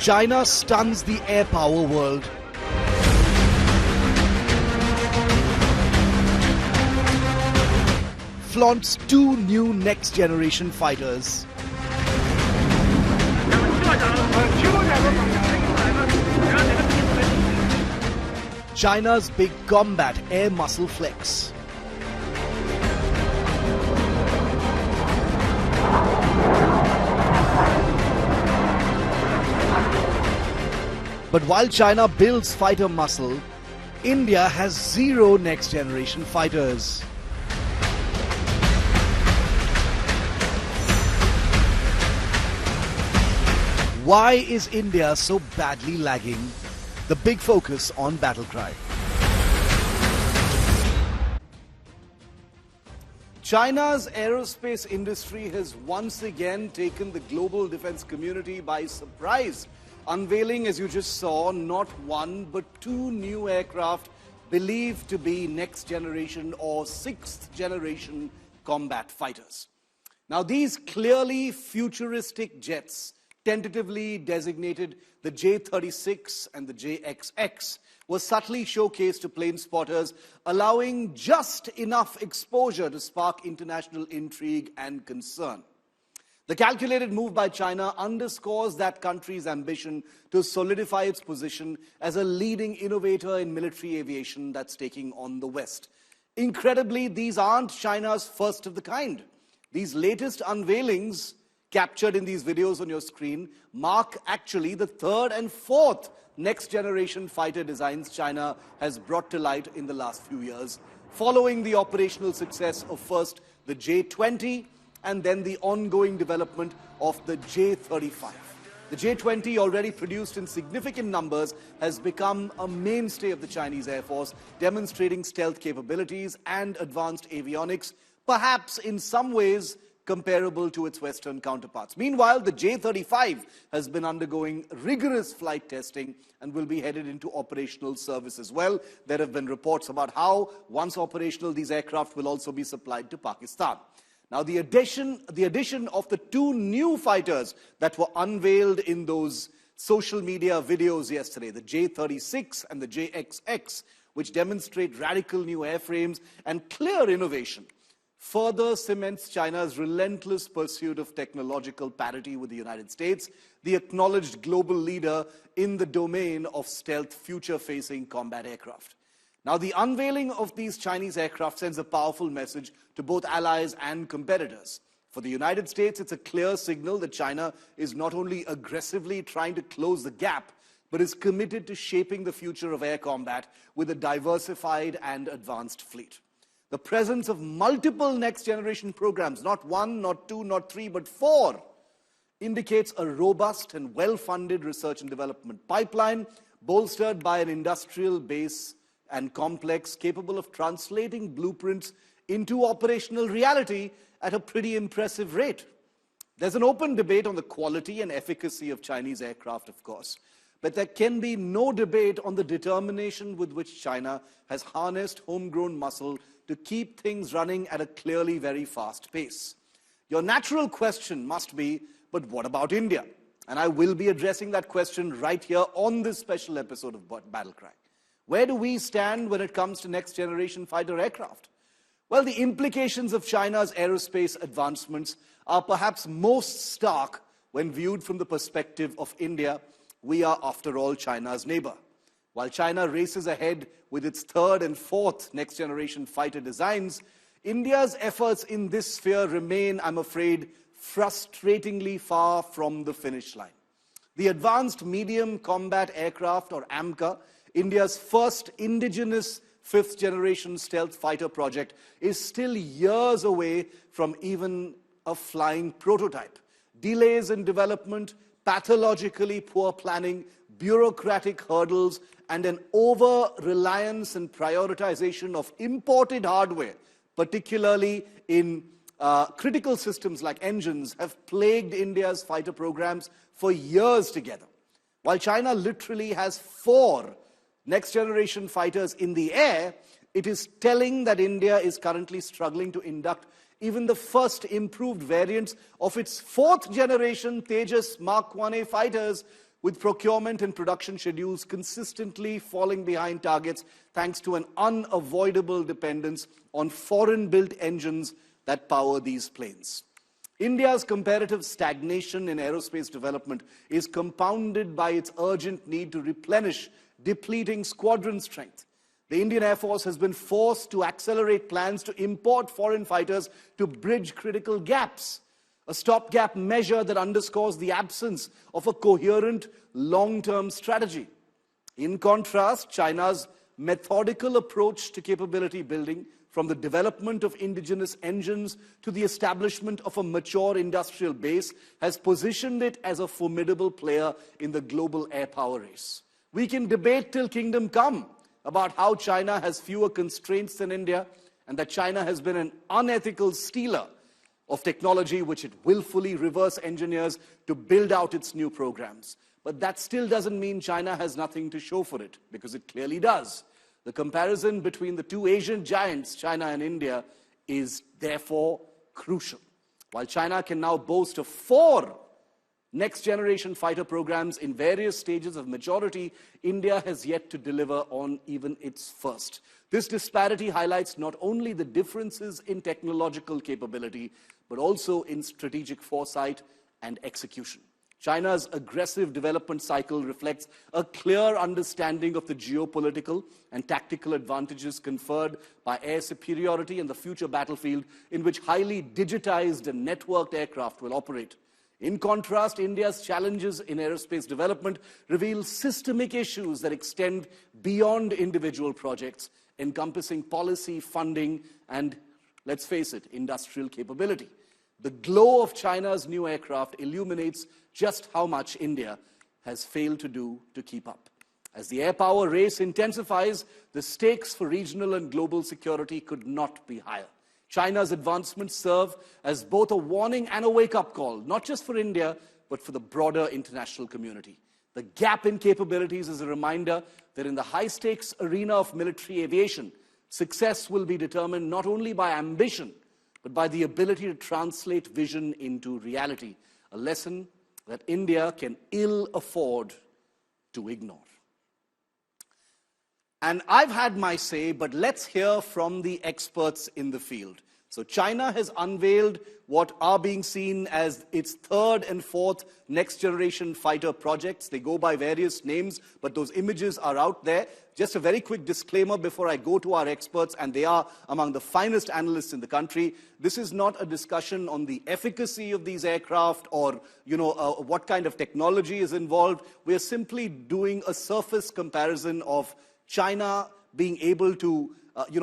China stuns the air power world. Flaunts 2 new next-generation fighters. China's big combat air muscle flex. But while China builds fighter muscle, India has 0 next-generation fighters. Why is India so badly lagging? The big focus on battle cry. China's aerospace industry has once again taken the global defense community by surprise, unveiling, as you just saw, not 1 but 2 new aircraft believed to be next generation or 6th generation combat fighters. Now, these clearly futuristic jets, tentatively designated the J-36 and the JXX, were subtly showcased to plane spotters, allowing just enough exposure to spark international intrigue and concern. The calculated move by China underscores that country's ambition to solidify its position as a leading innovator in military aviation that's taking on the West. Incredibly, these aren't China's first of the kind. These latest unveilings, captured in these videos on your screen, mark actually the 3rd and 4th next-generation fighter designs China has brought to light in the last few years, following the operational success of first the J-20 and then the ongoing development of the J-35. The J-20, already produced in significant numbers, has become a mainstay of the Chinese Air Force, demonstrating stealth capabilities and advanced avionics, perhaps in some ways comparable to its Western counterparts. Meanwhile, the J-35 has been undergoing rigorous flight testing and will be headed into operational service as well. There have been reports about how, once operational, these aircraft will also be supplied to Pakistan. Now, the addition of the 2 new fighters that were unveiled in those social media videos yesterday, the J-36 and the JXX, which demonstrate radical new airframes and clear innovation, further cements China's relentless pursuit of technological parity with the United States, the acknowledged global leader in the domain of stealth, future-facing combat aircraft. Now, the unveiling of these Chinese aircraft sends a powerful message to both allies and competitors. For the United States, it's a clear signal that China is not only aggressively trying to close the gap, but is committed to shaping the future of air combat with a diversified and advanced fleet. The presence of multiple next-generation programs, not 1, not 2, not 3, but 4, indicates a robust and well-funded research and development pipeline, bolstered by an industrial base and complex capable of translating blueprints into operational reality at a pretty impressive rate. There's an open debate on the quality and efficacy of Chinese aircraft, of course, but there can be no debate on the determination with which China has harnessed homegrown muscle to keep things running at a clearly very fast pace. Your natural question must be, but what about India? And I will be addressing that question right here on this special episode of Battle Cry. Where do we stand when it comes to next-generation fighter aircraft? Well, the implications of China's aerospace advancements are perhaps most stark when viewed from the perspective of India. We are, after all, China's neighbor. While China races ahead with its 3rd and 4th next-generation fighter designs, India's efforts in this sphere remain, I'm afraid, frustratingly far from the finish line. The Advanced Medium Combat Aircraft, or AMCA, India's first indigenous 5th-generation stealth fighter project, is still years away from even a flying prototype. Delays in development, pathologically poor planning, bureaucratic hurdles, and an over-reliance and prioritization of imported hardware, particularly in critical systems like engines, have plagued India's fighter programs for years together. While China literally has 4 next-generation fighters in the air, it is telling that India is currently struggling to induct even the first improved variants of its 4th-generation Tejas Mark 1A fighters with procurement and production schedules consistently falling behind targets thanks to an unavoidable dependence on foreign-built engines that power these planes. India's comparative stagnation in aerospace development is compounded by its urgent need to replenish depleting squadron strength. The Indian Air Force has been forced to accelerate plans to import foreign fighters to bridge critical gaps, a stopgap measure that underscores the absence of a coherent long-term strategy. In contrast, China's methodical approach to capability building, from the development of indigenous engines to the establishment of a mature industrial base, has positioned it as a formidable player in the global air power race. We can debate till kingdom come about how China has fewer constraints than India and that China has been an unethical stealer of technology which it willfully reverse engineers to build out its new programs. But that still doesn't mean China has nothing to show for it, because it clearly does. The comparison between the two Asian giants, China and India, is therefore crucial. While China can now boast of 4 next-generation fighter programs in various stages of maturity, India has yet to deliver on even its first. This disparity highlights not only the differences in technological capability, but also in strategic foresight and execution. China's aggressive development cycle reflects a clear understanding of the geopolitical and tactical advantages conferred by air superiority and the future battlefield in which highly digitized and networked aircraft will operate. In contrast, India's challenges in aerospace development reveal systemic issues that extend beyond individual projects, encompassing policy, funding, and, let's face it, industrial capability. The glow of China's new aircraft illuminates just how much India has failed to do to keep up. As the air power race intensifies, the stakes for regional and global security could not be higher. China's advancements serve as both a warning and a wake-up call, not just for India, but for the broader international community. The gap in capabilities is a reminder that in the high-stakes arena of military aviation, success will be determined not only by ambition, but by the ability to translate vision into reality, a lesson that India can ill afford to ignore. And I've had my say, but let's hear from the experts in the field. So China has unveiled what are being seen as its 3rd and 4th next-generation fighter projects. They go by various names, but those images are out there. Just a very quick disclaimer before I go to our experts, and they are among the finest analysts in the country. This is not a discussion on the efficacy of these aircraft or, what kind of technology is involved. We are simply doing a surface comparison of China being able to,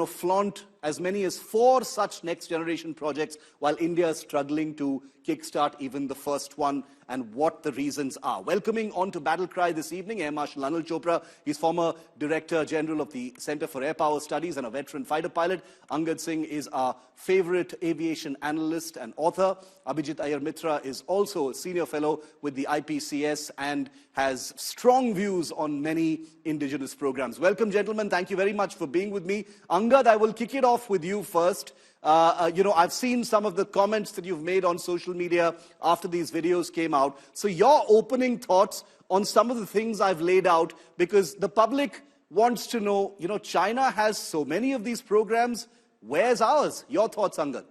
flaunt as many as 4 such next-generation projects, while India is struggling to kickstart even the first one, and what the reasons are. Welcoming on to Battle Cry this evening, Air Marshal Anil Chopra. He's former Director General of the Center for Air Power Studies and a veteran fighter pilot. Angad Singh is our favorite aviation analyst and author. Abhijit Iyer Mitra is also a senior fellow with the IPCS and has strong views on many indigenous programs. Welcome, gentlemen. Thank you very much for being with me. Angad, I will kick it off with you first. I've seen some of the comments that you've made on social media after these videos came out. So your opening thoughts on some of the things I've laid out, because the public wants to know, China has so many of these programs. Where's ours? Your thoughts, Angad?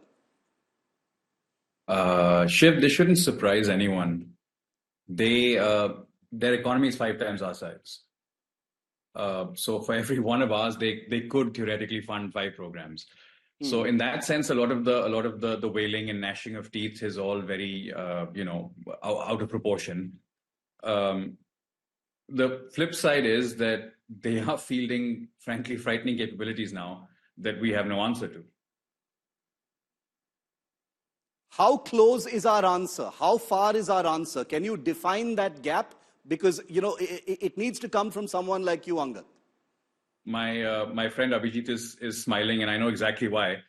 Shiv, they shouldn't surprise anyone. Their economy is 5 times our size. So for every one of ours, they could theoretically fund 5 programs. So in that sense, a lot of the wailing and gnashing of teeth is all very out of proportion. The flip side is that they are fielding, frankly, frightening capabilities now that we have no answer to. How close is our answer? How far is our answer? Can you define that gap? Because it needs to come from someone like you, Angad. My friend Abhijit is smiling, and I know exactly why.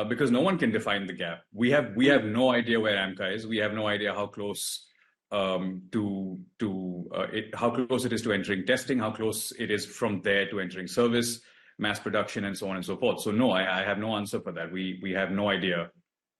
Because no one can define the gap. We have no idea where AMCA is. We have no idea how close how close it is to entering testing, how close it is from there to entering service, mass production, and so on and so forth. So no, I have no answer for that. We have no idea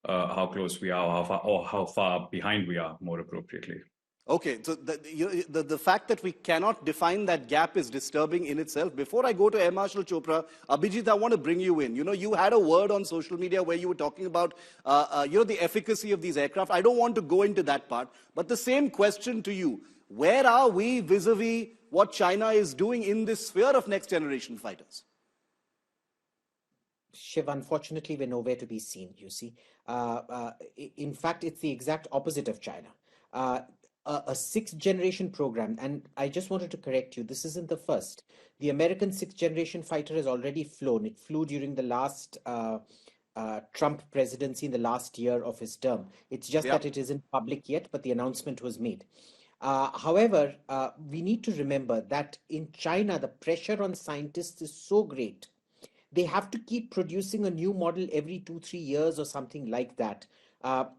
how close we are, or how far behind we are, more appropriately. Okay, so the fact that we cannot define that gap is disturbing in itself. Before I go to Air Marshal Chopra, Abhijit, I want to bring you in. You know, you had a word on social media where you were talking about, the efficacy of these aircraft. I don't want to go into that part, but the same question to you. Where are we vis-a-vis what China is doing in this sphere of next generation fighters? Shiv, unfortunately, we're nowhere to be seen, you see. In fact, it's the exact opposite of China. A sixth generation program, and I just wanted to correct you, this isn't the first. The American sixth generation fighter has already flown. It flew during the last Trump presidency in the last year of his term. It's just that it isn't public yet, but the announcement was made. However, we need to remember that in China, the pressure on scientists is so great. They have to keep producing a new model every 2-3 years or something like that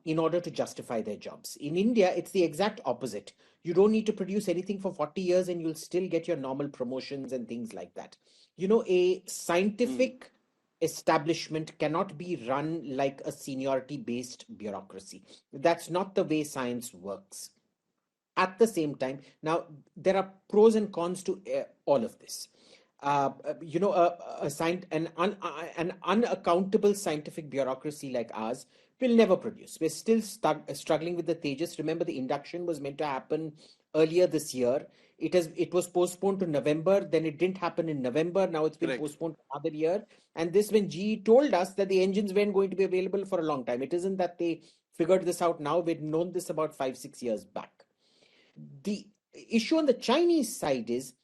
in order to justify their jobs. In India, it's the exact opposite. You don't need to produce anything for 40 years and you'll still get your normal promotions and things like that. You know, a scientific establishment cannot be run like a seniority-based bureaucracy. That's not the way science works. At the same time, now there are pros and cons to all of this. An unaccountable scientific bureaucracy like ours will never produce. We're still struggling with the Tejas. Remember, the induction was meant to happen earlier this year. It was postponed to November. Then it didn't happen in November. Now it's been postponed to another year. And this when GE told us that the engines weren't going to be available for a long time. It isn't that they figured this out now. We'd known this about 5-6 years back. The issue on the Chinese side is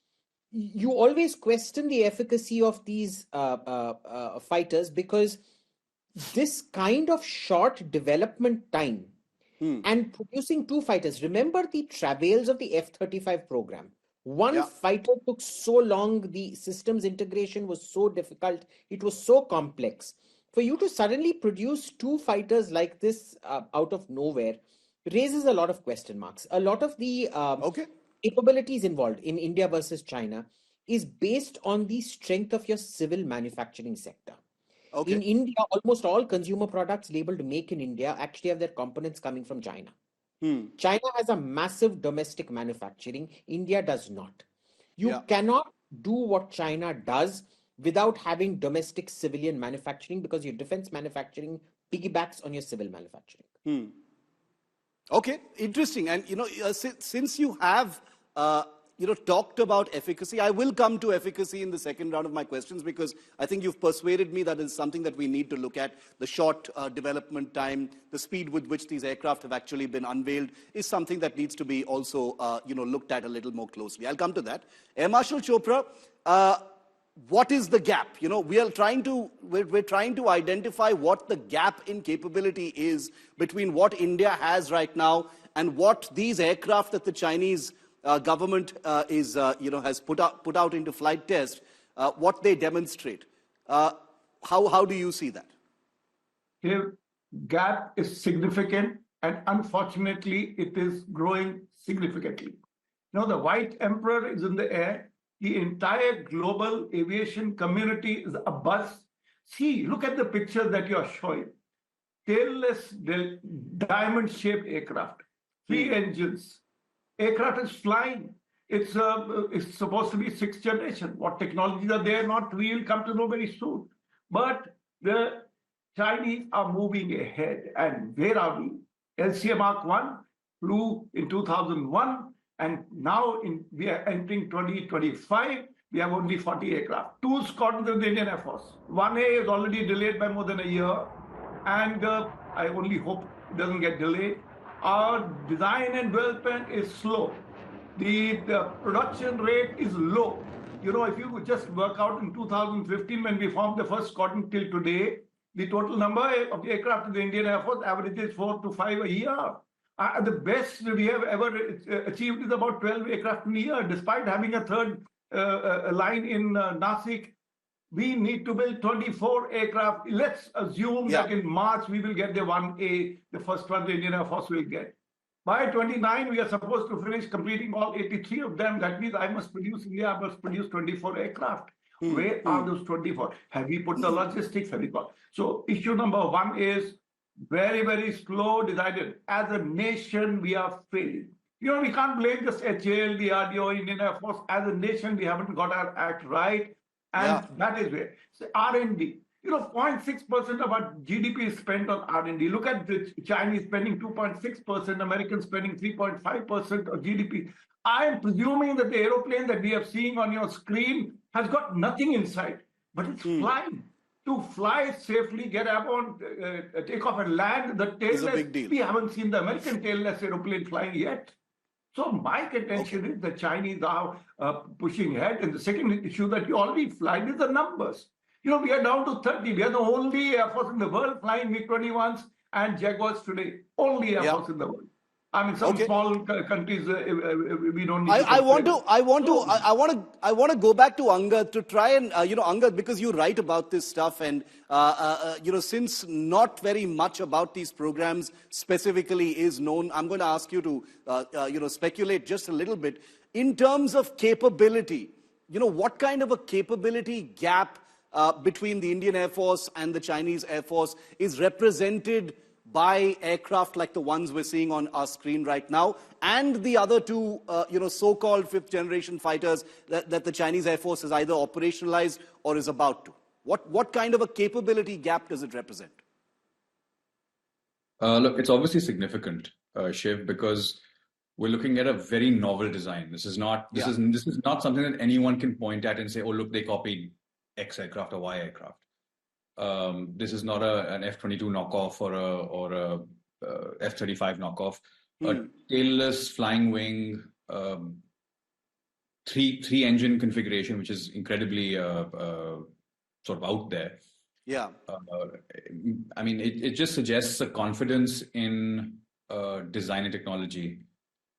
you always question the efficacy of these fighters because this kind of short development time and producing two fighters. Remember the travails of the F-35 program. One fighter took so long, the systems integration was so difficult, it was so complex. For you to suddenly produce two fighters like this out of nowhere raises a lot of question marks. A lot of the capabilities involved in India versus China is based on the strength of your civil manufacturing sector. In India, almost all consumer products labeled Make in India actually have their components coming from China. China has a massive domestic manufacturing. India does not. You cannot do what China does without having domestic civilian manufacturing because your defense manufacturing piggybacks on your civil manufacturing. Okay, interesting. And, since you have, talked about efficacy, I will come to efficacy in the second round of my questions because I think you've persuaded me that is something that we need to look at. The short development time, the speed with which these aircraft have actually been unveiled is something that needs to be also, looked at a little more closely. I'll come to that. Air Marshal Chopra, what is the gap? We're trying to identify what the gap in capability is between what India has right now and what these aircraft that the Chinese government has put out into flight test, what they demonstrate. How do you see that? Here, gap is significant, and unfortunately, it is growing significantly. The white emperor is in the air. The entire global aviation community is abuzz. See, look at the picture that you are showing. Tailless, diamond-shaped aircraft, 3 engines. Aircraft is flying. It's supposed to be 6th generation. What technologies are there not, we will come to know very soon. But the Chinese are moving ahead. And where are we? LCA Mark 1 flew in 2001. And now we are entering 2025. We have only 40 aircraft. 2 squadrons in the Indian Air Force. 1A is already delayed by more than a year. And I only hope it doesn't get delayed. Our design and development is slow. The production rate is low. If you could just work out in 2015 when we formed the first squadron till today, the total number of the aircraft in the Indian Air Force averages 4 to 5 a year. The best we have ever achieved is about 12 aircraft in a year, despite having a third line in Nasik. We need to build 24 aircraft. Let's assume that in March we will get the 1A, the first one the Indian Air Force will get. By 29, we are supposed to finish completing all 83 of them. That means India must produce 24 aircraft. Where are those 24? Have we put the logistics? Have we got? So issue number 1 is very, very slow decided. As a nation, we are failing. We can't blame just HAL, DRDO, Indian Air Force. As a nation, we haven't got our act right. And that is where. So R&D. 0.6% of our GDP is spent on R&D. Look at the Chinese spending 2.6%, Americans spending 3.5% of GDP. I am presuming that the aeroplane that we are seeing on your screen has got nothing inside, but it's flying. To fly safely, get up on, take off and land, the tailless, we haven't seen the American tailless aeroplane flying yet. So my contention is the Chinese are pushing ahead. And the second issue that you already flagged is the numbers. We are down to 30. We are the only air force in the world flying MiG-21s and Jaguars today. Only air force in the world. I mean, some small countries we don't need. I want to go back to Angad to try and Angad, because you're right about this stuff, and since not very much about these programs specifically is known, I'm going to ask you to speculate just a little bit in terms of capability. What kind of a capability gap between the Indian Air Force and the Chinese Air Force is represented by aircraft like the ones we're seeing on our screen right now, and the other two, so-called fifth-generation fighters that the Chinese Air Force has either operationalized or is about to? What kind of a capability gap does it represent? Look, it's obviously significant, Shiv, because we're looking at a very novel design. This is not something that anyone can point at and say, "Oh, look, they copied X aircraft or Y aircraft." This is not an F-22 knockoff or a F-35 knockoff. A tailless flying wing, three engine configuration, which is incredibly sort of out there. Yeah. I mean, it just suggests a confidence in design and technology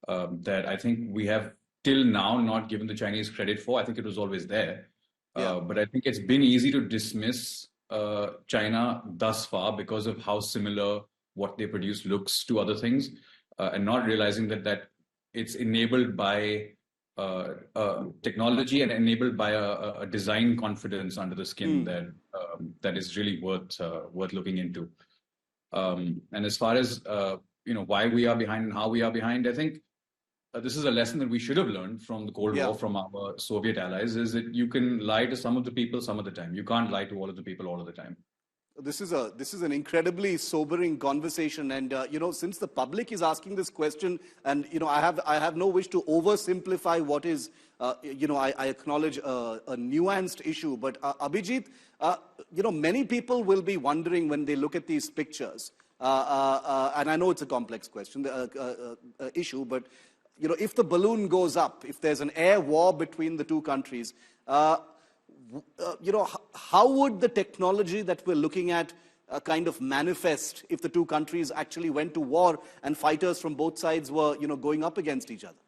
that I think we have till now not given the Chinese credit for. I think it was always there. But I think it's been easy to dismiss China thus far because of how similar what they produce looks to other things, and not realizing that it's enabled by technology and enabled by a design confidence under the skin that is really worth looking into. And as far as why we are behind and how we are behind, I think this is a lesson that we should have learned from the Cold War, from our Soviet allies, is that you can lie to some of the people some of the time. You can't lie to all of the people all of the time. This is an incredibly sobering conversation, and since the public is asking this question, and I have no wish to oversimplify what is I acknowledge a nuanced issue, but Abhijit, many people will be wondering when they look at these pictures, and I know it's a complex question issue, but if the balloon goes up, if there's an air war between the two countries, how would the technology that we're looking at kind of manifest if the two countries actually went to war and fighters from both sides were, going up against each other?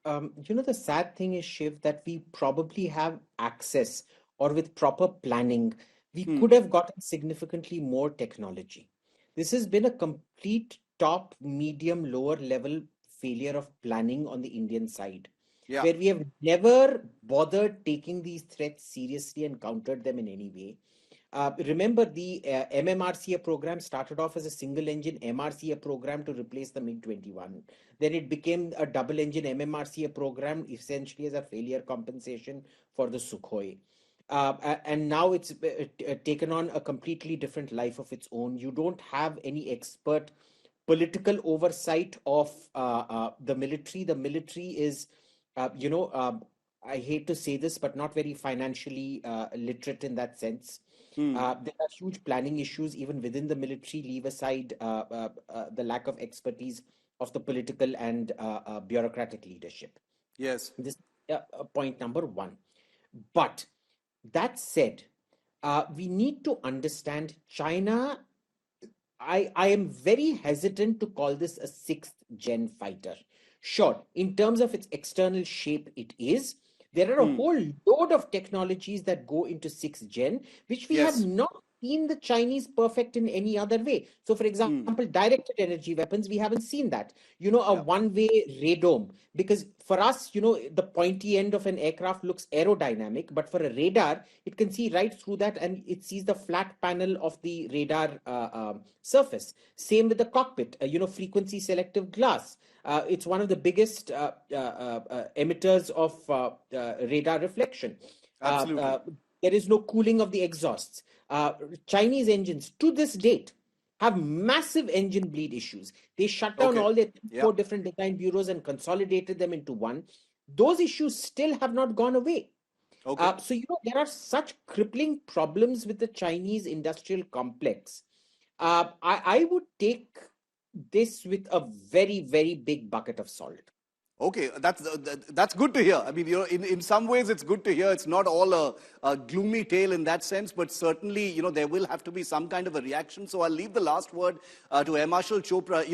The sad thing is, Shiv, that we probably have access, or with proper planning, we could have gotten significantly more technology. This has been a complete top, medium, lower level failure of planning on the Indian side, where we have never bothered taking these threats seriously and countered them in any way. Remember, the MMRCA program started off as a single-engine MRCA program to replace the MiG-21. Then it became a double-engine MMRCA program, essentially as a failure compensation for the Sukhoi. And now it's taken on a completely different life of its own. You don't have any expert political oversight of the military. The military is, I hate to say this, but not very financially literate in that sense. There are huge planning issues even within the military. Leave aside the lack of expertise of the political and bureaucratic leadership. Yes. This is point number one. But that said, we need to understand China. I am very hesitant to call this a sixth-gen fighter. Sure, in terms of its external shape, it is. There are a whole load of technologies that go into 6th gen, which we have not seen the Chinese perfect in any other way. So, for example, directed energy weapons, we haven't seen that. A one-way radome, because for us, the pointy end of an aircraft looks aerodynamic, but for a radar, it can see right through that and it sees the flat panel of the radar surface. Same with the cockpit, frequency selective glass. It's one of the biggest emitters of radar reflection. Absolutely. There is no cooling of the exhausts. Chinese engines, to this date, have massive engine bleed issues. They shut down all their four different design bureaus and consolidated them into one. Those issues still have not gone away. So, there are such crippling problems with the Chinese industrial complex. I would take this with a very, very big bucket of salt. Okay, that's good to hear. I mean, in some ways it's good to hear. It's not all a gloomy tale in that sense, but certainly, there will have to be some kind of a reaction. So I'll leave the last word to Air Marshal Chopra.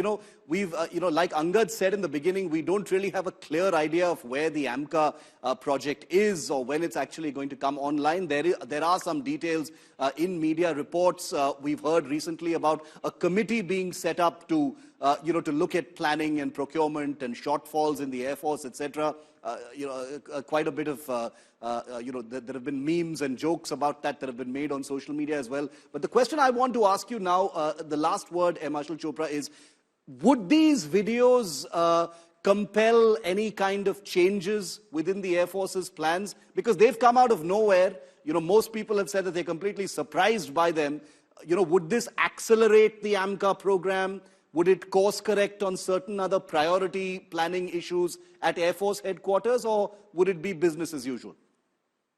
We've, like Angad said in the beginning, we don't really have a clear idea of where the AMCA project is or when it's actually going to come online. There are some details in media reports. We've heard recently about a committee being set up to to look at planning and procurement and shortfalls in the Air Force, etc. Quite a bit of, there have been memes and jokes about that have been made on social media as well. But the question I want to ask you now, the last word, Air Marshal Chopra, is would these videos compel any kind of changes within the Air Force's plans? Because they've come out of nowhere. Most people have said that they're completely surprised by them. Would this accelerate the AMCA program? Would it course correct on certain other priority planning issues at Air Force headquarters, or would it be business as usual?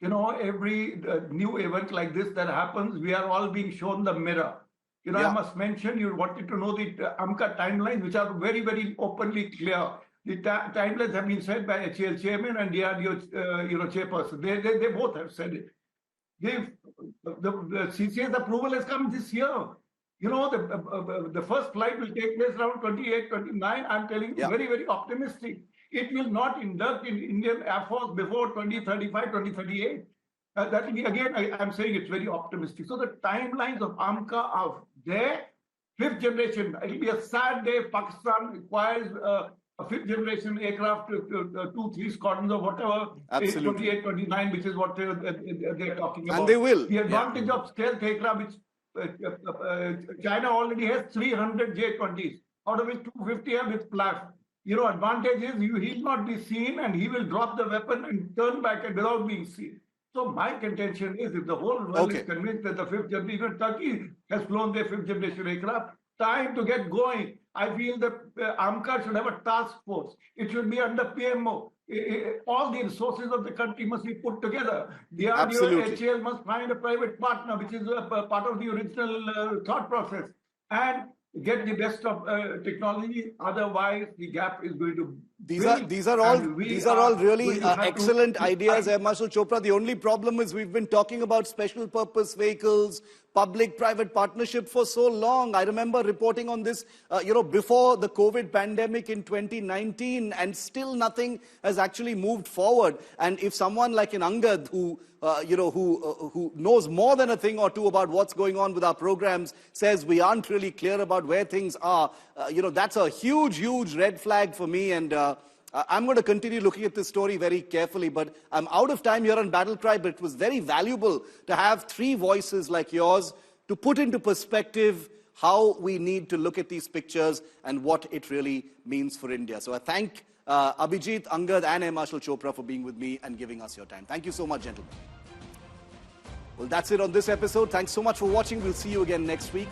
Every new event like this that happens, we are all being shown the mirror. I must mention, you wanted to know the AMCA timelines, which are very, very openly clear. The timelines have been said by HAL chairman and DRDO, chairperson. They both have said it. The CCA's approval has come this year. The first flight will take place around 28, 29. I'm telling you, very, very optimistic. It will not induct in Indian Air Force before 2035, 2038. That will be, again, I'm saying it's very optimistic. So the timelines of AMCA are there. Fifth generation, it will be a sad day. Pakistan requires a fifth generation aircraft, 2-3 squadrons or whatever. Absolutely. 28, 29, which is what they're talking about. And they will. The advantage of stealth aircraft, which China already has 300 J-20s, out of which 250 are with flash. Advantage is he'll not be seen and he will drop the weapon and turn back and without being seen. So my contention is if the whole world is convinced that the fifth generation, Turkey has flown their fifth generation aircraft, time to get going. I feel that AMCA should have a task force. It should be under PMO. All the resources of the country must be put together. The DRDO, HAL must find a private partner, which is a part of the original thought process, and get the best of technology. Otherwise, the gap is going to. These are all really excellent ideas, Air Marshal Chopra. The only problem is we've been talking about special purpose vehicles, public-private partnership for so long. I remember reporting on this, before the COVID pandemic in 2019, and still nothing has actually moved forward. And if someone like an Angad, who knows more than a thing or two about what's going on with our programs, says we aren't really clear about where things are, that's a huge, huge red flag for me. And I'm going to continue looking at this story very carefully, but I'm out of time here on Battle Cry, but it was very valuable to have three voices like yours to put into perspective how we need to look at these pictures and what it really means for India. So I thank Abhijit, Angad and Air Marshal Chopra for being with me and giving us your time. Thank you so much, gentlemen. Well, that's it on this episode. Thanks so much for watching. We'll see you again next week.